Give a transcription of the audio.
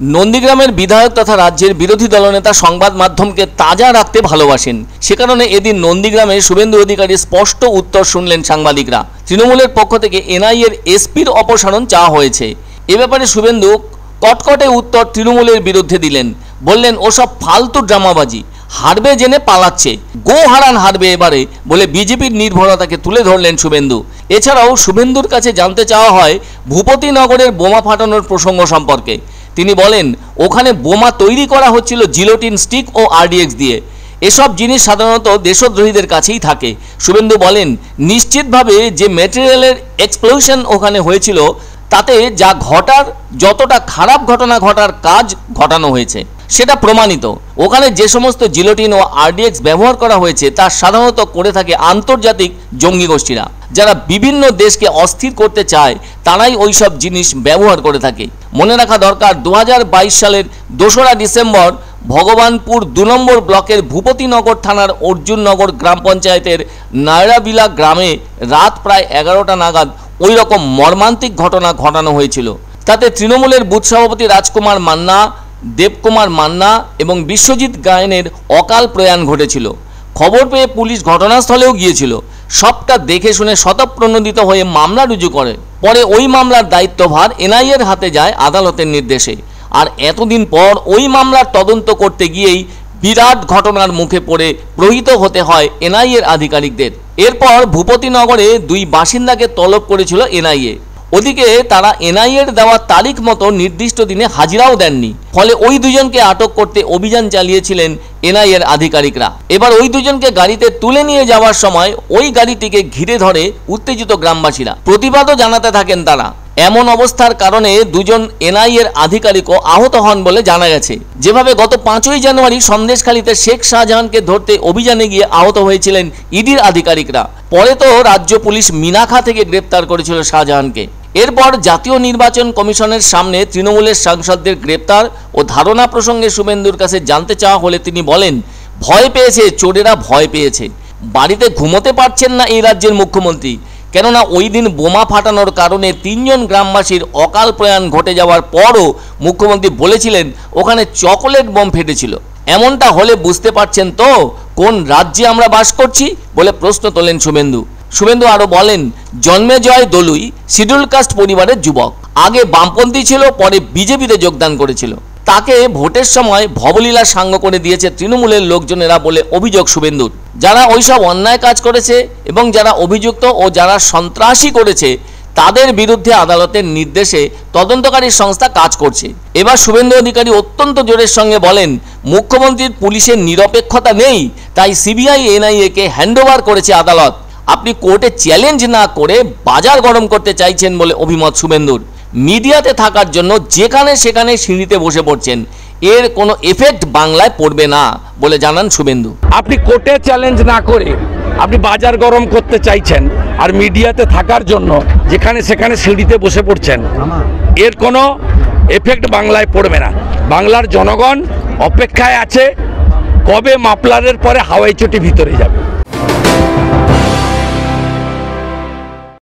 নন্দীগ্রামের বিধায়ক তথা রাজ্যের বিরোধী দলনেতা সংবাদ মাধ্যমকে তাজা রাখতে ভালোবাসেন। সে কারণে এদিন নন্দীগ্রামে শুভেন্দু অধিকারীর স্পষ্ট উত্তর শুনলেন সাংবাদিকরা। তৃণমূলের পক্ষ থেকে এনআইএর এসপির অপসারণ চাওয়া হয়েছে। এ ব্যাপারে শুভেন্দু কটকটে উত্তর তৃণমূলের বিরুদ্ধে দিলেন। বললেন ওসব ফালতু ড্রামাবাজি, হারবে জেনে পালাচ্ছে, গো হারান হারবে এবারে বলে বিজেপির নির্ভরতাকে তুলে ধরলেন শুভেন্দু। এছাড়াও শুভেন্দুর কাছে জানতে চাওয়া হয় ভূপতিনগরের বোমা ফাটানোর প্রসঙ্গ সম্পর্কে। তিনি বলেন ওখানে বোমা তৈরি করা হচ্ছিল জিলোটিন স্টিক ও আরডিএক্স দিয়ে। এসব জিনিস সাধারণত দেশদ্রোহীদের কাছেই থাকে। শুভেন্দু বলেন নিশ্চিতভাবে যে ম্যাটেরিয়ালের এক্সপ্লোশন ওখানে হয়েছিল তাতে যা ঘটার, যতটা খারাপ ঘটনা ঘটার কাজ ঘটানো হয়েছে সেটা প্রমাণিত। ওখানে যে সমস্ত জিলোটিন ও আরডিএক্স ব্যবহার করা হয়েছে তা সাধারণত করে থাকে আন্তর্জাতিক জঙ্গি গোষ্ঠীরা, যারা বিভিন্ন দেশকে অস্থির করতে চায়, তারাই ওই সব জিনিস ব্যবহার করে থাকে। মনে রাখা দরকার 2022 সালের 2রা ডিসেম্বর ভগবানপুর 2 নম্বর ব্লকের ভূপতিনগর থানার অর্জুননগর গ্রাম পঞ্চায়েতের নায়রাবিলা গ্রামে রাত প্রায় 11টা নাগাদ ওই রকম মর্মান্তিক ঘটনা ঘটানো হয়েছিল। তাতে তৃণমূলের বুথ সভাপতি রাজকুমার মান্না, দেবকুমার মান্না এবং বিশ্বজিৎ গায়েনের অকাল প্রয়াণ ঘটেছিল। খবর পেয়ে পুলিশ ঘটনাস্থলেও গিয়েছিল। সবটা দেখে শুনে স্বতঃপ্রণোদিত হয়ে মামলা রুজু করে। পরে ওই মামলার দায়িত্বভার এনআইএর হাতে যায় আদালতের নির্দেশে। আর এতদিন পর ওই মামলার তদন্ত করতে গিয়েই বিরাট ঘটনার মুখে পড়ে প্রহিত হতে হয় এনআইএর আধিকারিকদের। এরপর ভূপতিনগরে 2 বাসিন্দাকে তলব করেছিল এনআইএ। ওদিকে তারা এনআইএর দেওয়া তারিখ মতো নির্দিষ্ট দিনে হাজিরাও দেননি। ফলে ওই দুজনকে আটক করতে অভিযান চালিয়েছিলেন এনআইএর আধিকারিকরা। এবার ওই দুজনকে গাড়িতে তুলে নিয়ে যাওয়ার সময় ওই গাড়িটিকে ঘিরে ধরে উত্তেজিত গ্রামবাসীরা। প্রতিবাদও জানাতে থাকেন তারা। এমন অবস্থার কারণে দুজন এনআইএর আধিকারিকও আহত হন বলে জানা গেছে। যেভাবে গত 5ই জানুয়ারি সন্দেশখালীতে শেখ শাহজাহানকে ধরতে অভিযানে গিয়ে আহত হয়েছিলেন ইডির আধিকারিকরা, পরে তো রাজ্য পুলিশ মিনাখা থেকে গ্রেপ্তার করেছিল শাহজাহানকে। এরপর জাতীয় নির্বাচন কমিশনের সামনে তৃণমূলের সাংসদদের গ্রেপ্তার ও ধারণা প্রসঙ্গে শুভেন্দুর কাছে জানতে চাওয়া হলে তিনি বলেন ভয় পেয়েছে, চোরেরা ভয় পেয়েছে। বাড়িতে ঘুমোতে পারছেন না এই রাজ্যের মুখ্যমন্ত্রী, কেননা ওই দিন বোমা ফাটানোর কারণে 3 জন গ্রামবাসীর অকাল প্রয়াণ ঘটে যাওয়ার পরও মুখ্যমন্ত্রী বলেছিলেন ওখানে চকোলেট বোম ফেটেছিল। এমনটা হলে বুঝতে পারছেন তো কোন রাজ্যে আমরা বাস করছি বলে প্রশ্ন তোলেন শুভেন্দু। শুভেন্দু আরও বলেন জন্মেজয় দলুই শিডিউল কাস্ট পরিবারের যুবক, আগে বামপন্থী ছিল, পরে বিজেপিতে যোগদান করেছিল। তাকে ভোটের সময় ভবলীলা সাঙ্গ করে দিয়েছে তৃণমূলের লোকজনেরা বলে অভিযোগ শুভেন্দুর। যারা ওইসব অন্যায় কাজ করেছে এবং যারা অভিযুক্ত ও যারা সন্ত্রাসী করেছে তাদের বিরুদ্ধে আদালতের নির্দেশে তদন্তকারী সংস্থা কাজ করছে। এবার শুভেন্দু অধিকারী অত্যন্ত জোরের সঙ্গে বলেন মুখ্যমন্ত্রীর পুলিশের নিরপেক্ষতা নেই, তাই সিবিআই এনআইএকে হ্যান্ডওভার করেছে আদালত। আপনি কোর্টে চ্যালেঞ্জ না করে বাজার গরম করতে চাইছেন বলে অভিমত শুভেন্দুর। মিডিয়াতে থাকার জন্য যেখানে সেখানে সিঁড়িতে বসে পড়ছেন, এর কোনো এফেক্ট বাংলায় পড়বে না বলে জানান শুভেন্দু। আপনি কোর্টে চ্যালেঞ্জ না করে আপনি বাজার গরম করতে চাইছেন আর মিডিয়াতে থাকার জন্য যেখানে সেখানে সিঁড়িতে বসে পড়ছেন, এর কোনো এফেক্ট বাংলায় পড়বে না। বাংলার জনগণ অপেক্ষায় আছে কবে মাফলারের পরে হাওয়াই চটি ভিতরে যাবে।